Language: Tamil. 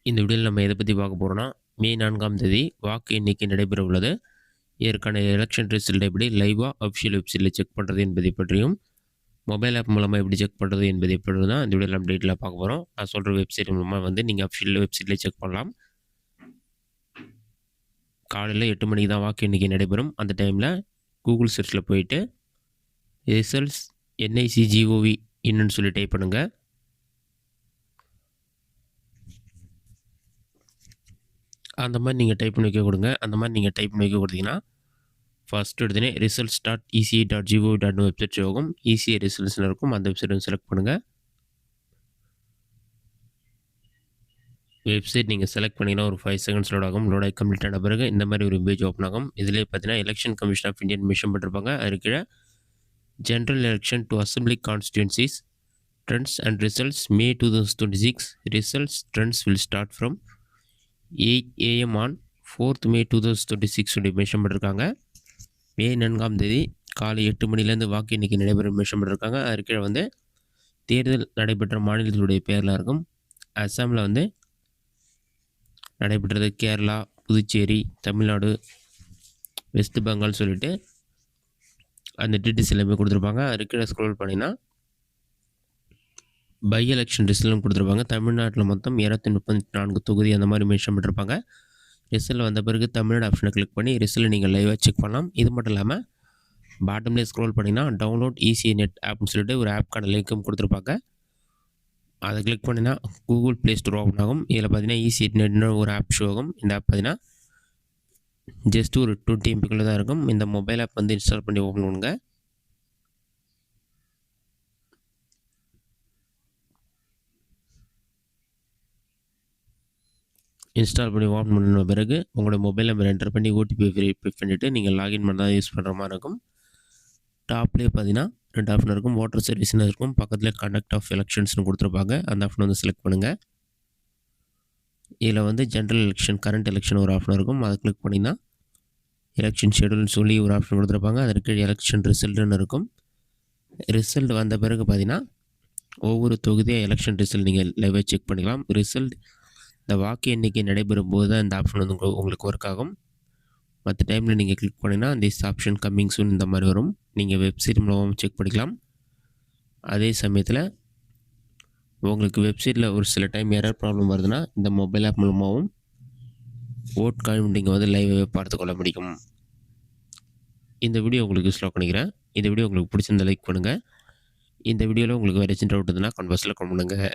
இந்த வீடியோவில் நம்ம எதை பற்றி பார்க்க போகிறோம்னா, மே 4ஆம் தேதி வாக்கு எண்ணிக்கை நடைபெற உள்ளது. இதற்கான எலெக்ஷன் ரிசல்ட் எப்படி லைவாக அஃபிஷியல் வெப்சைட்டில் செக் பண்ணுறது என்பதை பற்றியும், மொபைல் ஆப் மூலமாக எப்படி செக் பண்ணுறது என்பதை பற்றி தான் இந்த வீடியோவில் நம்ம டீட்டெயிலாக பார்க்க போகிறோம். நான் சொல்கிற வெப்சைட் மூலமாக நீங்கள் அஃபிஷியல் வெப்சைட்டில் செக் பண்ணலாம். காலையில் 8 மணிக்கு தான் வாக்கு எண்ணிக்கை நடைபெறும். அந்த டைமில் கூகுள் சர்ச்சில் போயிட்டு ரிசல்ட்ஸ் NICGOV என்னன்னு சொல்லி டைப் பண்ணுங்கள். அந்த மாதிரி நீங்கள் டைப் பண்ணி வைக்க கொடுங்க. அந்த மாதிரி நீங்கள் டைப் பண்ணி வைக்க கொடுத்தீங்கன்னா ஃபஸ்ட்டு எடுத்தோடனே results.eci.gov.in வெப்சைட் ஆகும். ECI ரிசல்ட்ஸ்னு இருக்கும். அந்த வெப்சைட் செலக்ட் பண்ணுங்கள். வெப்சைட் நீங்கள் செலக்ட் பண்ணிங்கன்னா ஒரு 5 செகண்ட்ஸ் லோட் ஆகும். லோட் ஆகி கம்ப்ளீட் ஆன பிறகு இந்த மாதிரி ஒரு பேஜ் ஓப்பன் ஆகும். இதிலே பார்த்தீங்கன்னா election commission of Indian mention பண்ணிருப்பாங்க. அது கீழே general election to assembly constituencies trends and results May 2026 results trends will start from 8 AM on 4th May 2026 சொல்லி மென்ஷன் பண்ணியிருக்காங்க. மே 4ஆம் தேதி காலை 8 மணிலேருந்து வாக்கு எண்ணிக்கை நடைபெறும் மென்ஷன் பண்ணியிருக்காங்க. அது கீழே தேர்தல் நடைபெற்ற மாநிலத்தினுடைய பேரில் இருக்கும். அஸ்ஸாமில் நடைபெற்றது கேரளா, புதுச்சேரி, தமிழ்நாடு, வெஸ்ட் பெங்கால் சொல்லிட்டு அந்த டீட்டெயில்ஸ் எல்லாமே கொடுத்துருப்பாங்க. அது கீழே ஸ்க்ரோல் பண்ணிங்கன்னா பை எலெக்ஷன் ரிசல்ட்டும் கொடுத்துருப்பாங்க. தமிழ்நாட்டில் மொத்தம் 234 தொகுதி அந்த மாதிரி மென்ஷன் பண்ணிருப்பாங்க. ரிசல்ட் வந்த பிறகு தமிழ்நாடு ஆப்ஷனை கிளிக் பண்ணி ரிசல்ட் நீங்கள் லைவாக செக் பண்ணலாம். இது மட்டும் இல்லாமல் பாட்டம்லேயே ஸ்க்ரோல் பண்ணிங்கன்னா டவுன்லோட் ECI நெட் ஆப்னு சொல்லிட்டு ஒரு ஆப்க்கான லிங்க்கும் கொடுத்துருப்பாங்க. அதை கிளிக் பண்ணினா கூகுள் ப்ளே ஸ்டோர் ஓப்பன் ஆகும். இதில் பார்த்தீங்கன்னா ECI நெட்னு ஒரு ஆப் ஷோ ஆகும். இந்த ஆப் பார்த்தீங்கன்னா ஜஸ்ட் ஒரு 20 MBக்குள்ளே தான் இருக்கும். இந்த மொபைல் ஆப் இன்ஸ்டால் பண்ணி ஓப்பன் பண்ணுங்க. இன்ஸ்டால் பண்ணி ஓப்பன் பண்ண பிறகு உங்களோட மொபைல் நம்பர் என்டர் பண்ணி OTP வெரிஃபை பண்ணிவிட்டு நீங்கள் லாகின் பண்ண தான் யூஸ் பண்ணுற மாதிரி இருக்கும். டாப்லேயே பார்த்தீங்கன்னா 2 ஆப்ஷன் இருக்கும். வாட்டர் சர்வீஸ்னு இருக்கும். பக்கத்தில் கண்டக்ட் ஆஃப் எலெக்ஷன்ஸ்னு கொடுத்துருப்பாங்க. அந்த ஆப்ஷன் செலக்ட் பண்ணுங்கள். இதில் ஜென்ரல் எலெக்ஷன் கரண்ட் எலெக்ஷன் ஒரு ஆப்ஷன் இருக்கும். அதை கிளிக் பண்ணிங்கன்னா எலெக்ஷன் ஷெடியூல்னு சொல்லி ஒரு ஆப்ஷன் கொடுத்துருப்பாங்க. அதற்கு எலெக்ஷன் ரிசல்ட்டுன்னு இருக்கும். ரிசல்ட் வந்த பிறகு பார்த்தீங்கன்னா ஒவ்வொரு தொகுதியாக எலெக்ஷன் ரிசல்ட் நீங்கள் லைவாக செக் பண்ணிக்கலாம். ரிசல்ட் இந்த வாக்கு எண்ணிக்கை நடைபெறும் போது தான் இந்த ஆப்ஷன் உங்களுக்கு ஒர்க் ஆகும். மற்ற டைமில் நீங்கள் கிளிக் பண்ணிங்கன்னா திஸ் ஆப்ஷன் கம்மிங் சூன் இந்த மாதிரி வரும். நீங்கள் வெப்சைட் மூலமாகவும் செக் பண்ணிக்கலாம். அதே சமயத்தில் உங்களுக்கு வெப்சைட்டில் ஒரு சில டைம் எரர் ப்ராப்ளம் வருதுன்னா இந்த மொபைல் ஆப் மூலமாகவும் ஓட் கவுண்டிங் லைவாகவே பார்த்து கொள்ள முடியும். இந்த வீடியோ உங்களுக்கு யூஸ்ஃபுல்லாக பண்ணிக்கிறேன். இந்த வீடியோ உங்களுக்கு பிடிச்சிருந்த லைக் பண்ணுங்கள். இந்த வீடியோவில் உங்களுக்கு வேறு ஏதாச்சும் டவுட் இருந்ததுன்னா கமெண்ட் பாக்ஸில் கமெண்ட் பண்ணுங்கள்.